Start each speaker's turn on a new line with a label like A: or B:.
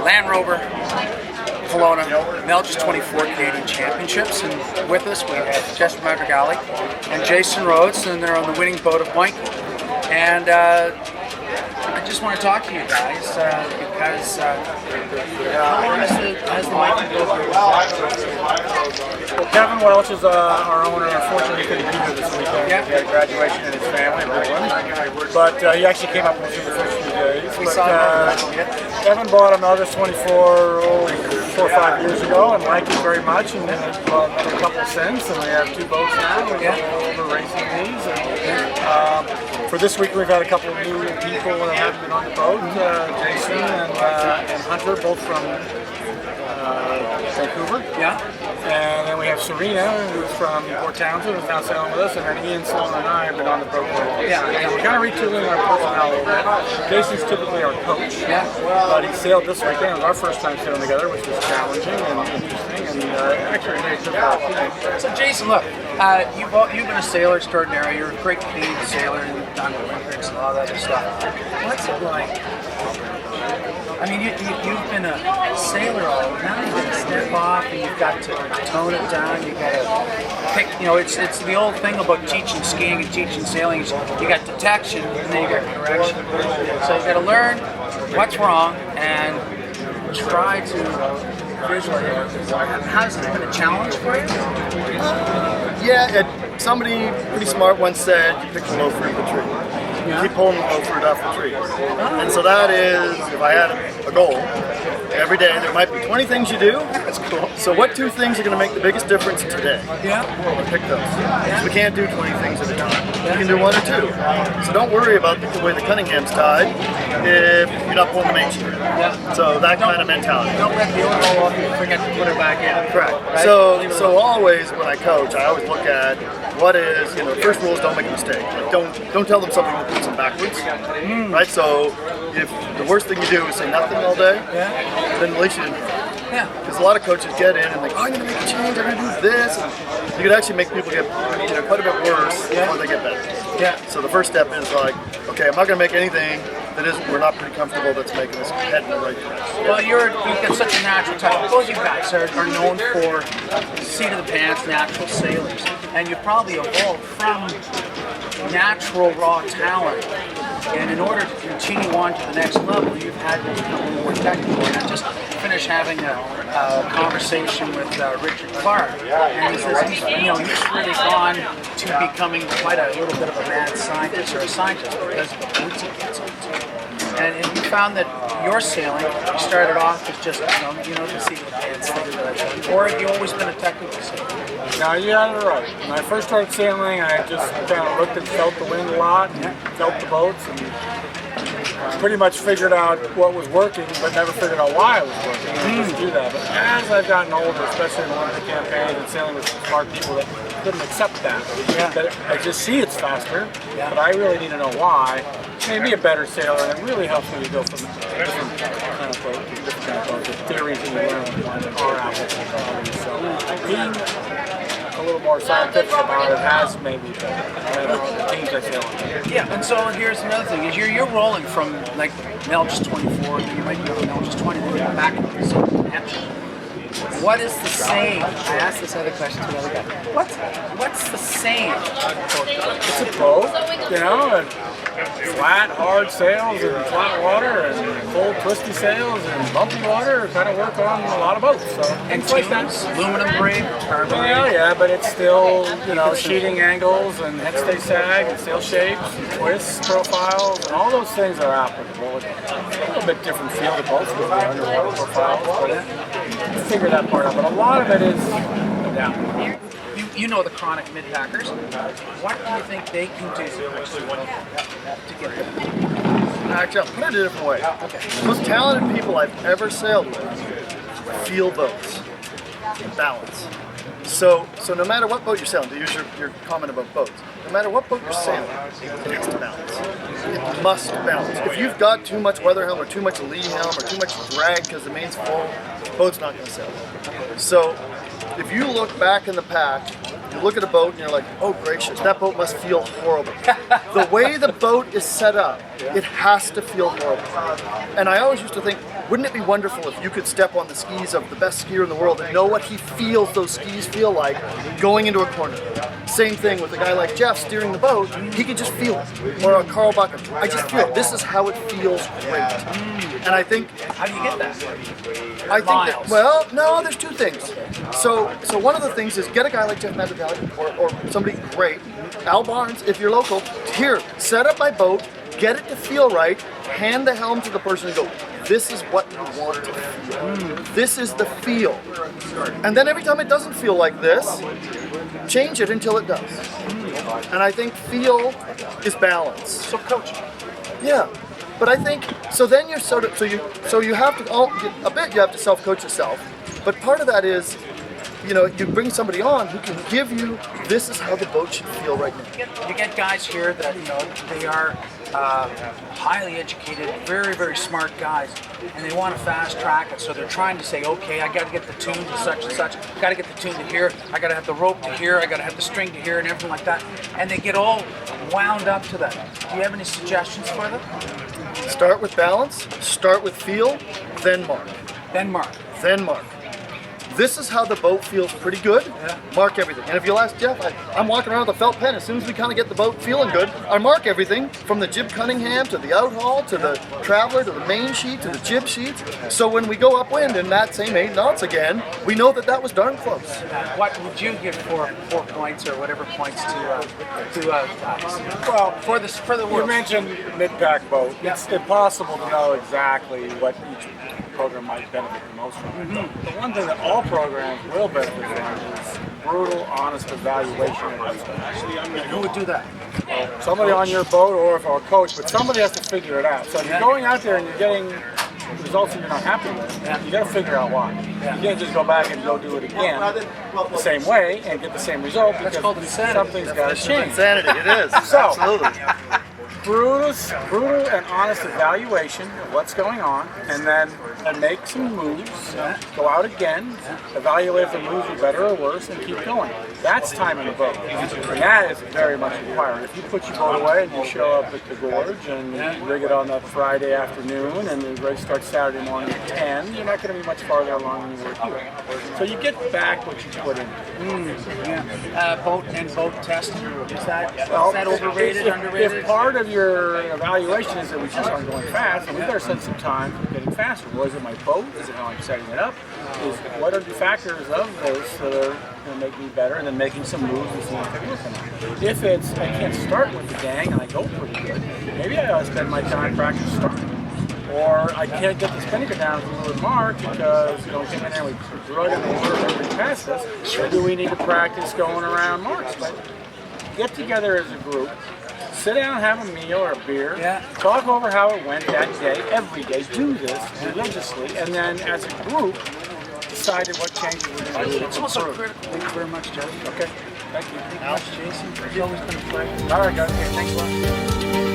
A: Land Rover, Kelowna, Melges 24 Canadian Championships, and with us we have Jess Madrigali and Jason Rhodes, and they're on the winning boat of Mikey. And I just want to talk to you guys because how long has the Mikey boat been?
B: Well, Kevin Welch is our owner. Unfortunately, he couldn't be here this weekend.
A: Yeah.
B: He had a graduation in his family, a big one. But he actually came up with us in the first few days.
A: We
B: But,
A: saw him.
B: Kevin bought him August 24, 4 or 5 years ago, and liked it very much, and bought a couple since, and we have 2 boats now. We're over racing these. And, for this week, we've had a couple of new people that haven't been on the boat. Jason and Hunter, both from Vancouver.
A: Yeah.
B: And then we have Serena, who's from Port Townsend, who's now sailing with us, and then Ian, Sloan, and I have been on the boat for a while.
A: Yeah.
B: And we're kind of retooling our personnel a little bit. Jason's typically our coach,
A: Yeah.
B: but he sailed this weekend. It was our first time sailing together, which was challenging and interesting, and actually really took our team.
A: So Jason, look, you've been a sailor extraordinary. You're a great Canadian sailor, and you've done Olympics and all that other stuff. What's it like? I mean, you've been a sailor all over. Now you've got to step off, and you've got to tone it down. You've got to pick. You know, it's the old thing about teaching skiing and teaching sailing. Is you got detection, and then you got correction. So you got to learn what's wrong and try to visualize. Has it been a challenge for you?
C: Yeah, somebody pretty smart once said you pick the low fruit of the tree. You keep pulling the low fruit off the tree. And so that is, if I had a goal, every day there might be 20 things you do.
A: That's cool.
C: So what 2 things are going to make the biggest difference today?
A: Yeah.
C: Well, pick those. So we can't do 20 things at a time. You can do 1 or 2. So don't worry about the way the Cunningham's tied if you're not pulling the main sheet.
A: Yeah.
C: So that kind of mentality.
A: Don't let the oil go off and forget to put it back in.
C: Correct.
A: Right?
C: So always when I coach, I always look at what is, the first rule is don't make a mistake. Like don't tell them something that puts them backwards. Right? So if the worst thing you do is say nothing all day, then at least you didn't.
A: Yeah.
C: Because a lot of coaches get in and think, oh, I'm going to make a change, I'm going to do this. And you could actually make people get quite a bit worse before they get better.
A: Yeah.
C: So the first step is like, okay, I'm not going to make anything that we're not pretty comfortable that's making us head in the right direction.
A: Well, you've got such a natural talent. Both you guys are known for seat of the pants, natural sailors, and you probably evolved from natural raw talent. And in order to continue on to the next level, you've had to become a little more technical. And I just finished having a conversation with Richard Clark, and he says he's really gone to becoming quite a little bit of a mad scientist or a scientist because of the boats he gets onto. And you found that your sailing, you started off as just, the seat of the pants thing, or have you always been a technical sailor?
B: No, you got it right. When I first started sailing, I just kind of looked and felt the wind a lot, and felt the boats, and pretty much figured out what was working, but never figured out why it was working. I just do that. But as I've gotten older, especially in the Olympic campaign and sailing with smart people that couldn't accept that, that I just see it's faster, but I really need to know why. Maybe a better sailor, and it really helps me to go from different kind of boats to different kind of boats. The theories that you learn are applicable. So being a little more scientific about it has made me better. The teams I sail on.
A: Yeah, and so here's another thing: is you're rolling from like Melges 24, then you might be on Melges 20, then you're back to Hampshire. What is the same? I asked this other question to another guy. What's the same?
B: It's a boat, and flat, hard sails and flat water and full twisty sails and bumpy water kind of work on a lot of boats. So
A: And
B: things like
A: tunes,
B: that.
A: aluminum braid, carbon.
B: Yeah, but it's still, sheeting angles and head stay sag and sail shapes and twists, profiles, and all those things are applicable. It's a little bit different feel to boats with the underwater profiles, but you figure that part out. But a lot of it is adaptable.
A: You know the chronic mid-packers. What do you think they can do to get there?
C: Actually, I'll put it a different way.
A: Okay.
C: The most talented people I've ever sailed with feel boats, balance. So no matter what boat you're sailing, to use your comment about boats, no matter what boat you're sailing, it has to balance. It must balance. If you've got too much weather helm or too much lee helm or too much drag because the main's full, the boat's not going to sail. So if you look back in the pack, you look at a boat and you're like, oh gracious, that boat must feel horrible. The way the boat is set up, It has to feel normal. And I always used to think, wouldn't it be wonderful if you could step on the skis of the best skier in the world and know what he feels those skis feel like going into a corner? Same thing with a guy like Jeff steering the boat, he can just feel it. Or a Carl Bucket, I just feel it. This is how it feels great. And I think,
A: How do you get that?
C: I think that, well, no, there's two things. So one of the things is get a guy like Jeff Madrigali or somebody great, Al Barnes, if you're local, here, set up my boat, get it to feel right, hand the helm to the person and go, this is what you want to feel. This is the feel. And then every time it doesn't feel like this, change it until it does. And I think feel is balance.
A: So coaching.
C: Yeah. But I think, so then you're sort of, so you have to, a bit you have to self-coach yourself. But part of that is, you know, you bring somebody on who can give you, this is how the boat should feel right now.
A: You get guys here that, you know, they are highly educated, very, very smart guys, and they want to fast track it. So they're trying to say, okay, I got to get the tune to such and such, got to get the tune to here, I got to have the rope to here, I got to have the string to here, and everything like that. And they get all wound up to that. Do you have any suggestions for them?
C: Start with balance, start with feel, then mark.
A: Then mark.
C: Then mark. This is how the boat feels pretty good. Mark everything. And if you'll ask Jeff, I'm walking around with a felt pen. As soon as we kind of get the boat feeling good, I mark everything from the jib Cunningham to the outhaul to the traveler to the main sheet to the jib sheets. So when we go upwind in that same 8 knots again, we know that that was darn close.
A: What would you give for 4 points or whatever points to
B: Well,
A: for the
B: you
A: world?
B: mentioned mid-pack boat.
A: Yeah.
B: It's impossible to know exactly what each program might benefit the most from. The one thing that all programs will benefit from is brutal, honest evaluation of what's going on.
A: And who would do that?
B: Somebody on your boat or if a coach, but somebody has to figure it out. So if you're going out there and you're getting results that you're not happy with, you got to figure out why. You can't just go back and go do it again the same way and get the same result because
A: called insanity.
B: something's got to change.
C: Insanity, it is.
B: So,
C: Absolutely.
B: brutal and honest evaluation of what's going on, and then make some moves, go out again, evaluate if the moves are better or worse, and keep going. That's time in the boat. And that is very much required. If you put your boat away and you show up at the gorge and you rig it on that Friday afternoon and the race starts Saturday morning at 10, you're not going to be much farther along than you were here. So you get back what you put in.
A: Boat testing, is that overrated,
B: If
A: underrated?
B: part of your evaluation is that we just aren't going fast, and we better spend some time getting faster. Was it my boat? Is it how I'm setting it up? Is what are the factors of this that are going to make me better, and then making some moves and seeing if they're working. If it's I can't start with the gang and I go pretty good, maybe I ought to spend my time practice starting. Or I can't get the spinnaker down to the fluid mark because, you know, we came in there and we drug it and we passed this. Or do we need to practice going around marks? But get together as a group, sit down and have a meal or a beer, talk over how it went that day, every day, do this religiously, and then as a group, decided what changes we're going to do.
A: It's also critical. Thank you very much, Joe.
B: Okay, thank you.
A: Thank you much, Jason. It's always been a pleasure.
B: All right, guys.
A: Thanks a lot.